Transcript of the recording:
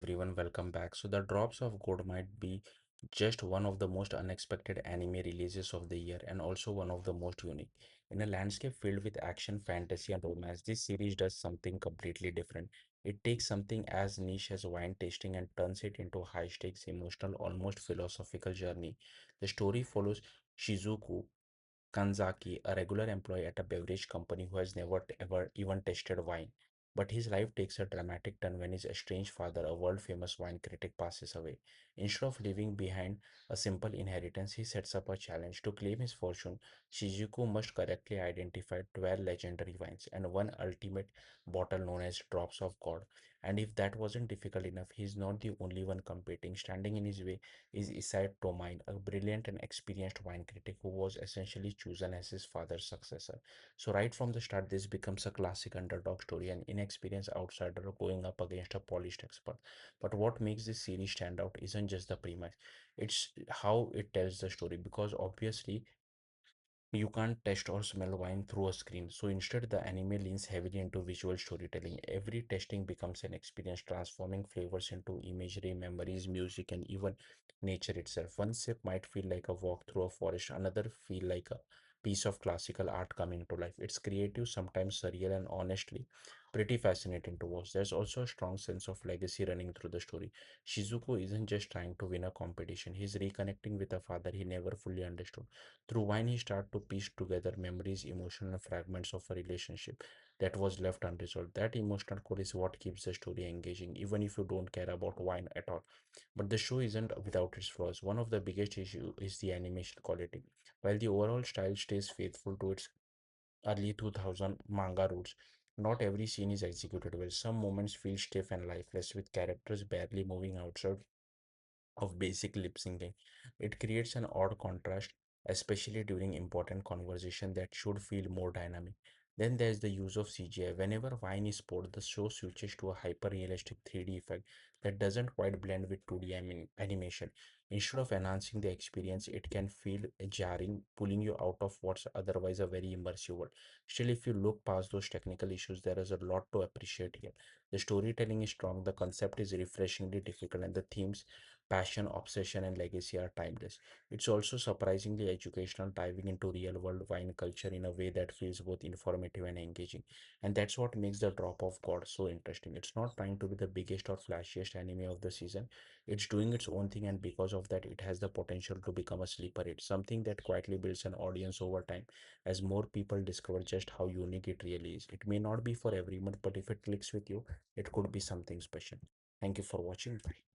everyone, welcome back. So, The Drops of God might be just one of the most unexpected anime releases of the year and also one of the most unique. In a landscape filled with action, fantasy, and romance, this series does something completely different. It takes something as niche as wine tasting and turns it into a high stakes, emotional, almost philosophical journey. The story follows Shizuku, Kanzaki, a regular employee at a beverage company who has never ever even tasted wine. But his life takes a dramatic turn when his estranged father, a world famous wine critic, passes away. Instead of leaving behind a simple inheritance, he sets up a challenge. To claim his fortune, Shizuku must correctly identify 12 legendary wines and one ultimate bottle known as Drops of God. And if that wasn't difficult enough, he is not the only one competing. Standing in his way is Isai Tomine, a brilliant and experienced wine critic who was essentially chosen as his father's successor. So, right from the start, this becomes a classic underdog story, an inexperienced outsider going up against a polished expert. But what makes this series stand out isn't just the premise, it's how it tells the story, because obviously you can't taste or smell wine through a screen. So instead, the anime leans heavily into visual storytelling. Every tasting becomes an experience, transforming flavors into imagery, memories, music, and even nature itself. One sip might feel like a walk through a forest, another feel like a piece of classical art coming to life. It's creative, sometimes surreal, and honestly pretty fascinating to watch. There's also a strong sense of legacy running through the story. Shizuko isn't just trying to win a competition, he's reconnecting with a father he never fully understood. Through wine, he started to piece together memories, emotional fragments of a relationship that was left unresolved. That emotional core is what keeps the story engaging, even if you don't care about wine at all. But the show isn't without its flaws. One of the biggest issues is the animation quality. While the overall style stays faithful to its early 2000 manga roots, not every scene is executed well. Some moments feel stiff and lifeless, with characters barely moving outside of basic lip syncing. It creates an odd contrast, especially during important conversation that should feel more dynamic. Then there's the use of CGI. Whenever wine is poured, the show switches to a hyper-realistic 3D effect that doesn't quite blend with 2D animation. Instead of enhancing the experience, it can feel jarring, pulling you out of what's otherwise a very immersive world. Still, if you look past those technical issues, there is a lot to appreciate here. The storytelling is strong, the concept is refreshingly difficult, and the themes passion, obsession, and legacy are timeless. It's also surprisingly educational, diving into real world wine culture in a way that feels both informative and engaging. And that's what makes The Drop of God so interesting. It's not trying to be the biggest or flashiest anime of the season, it's doing its own thing, and because of that, it has the potential to become a sleeper hit, something that quietly builds an audience over time as more people discover just how unique it really is. It may not be for everyone, but if it clicks with you, it could be something special. Thank you for watching. Bye.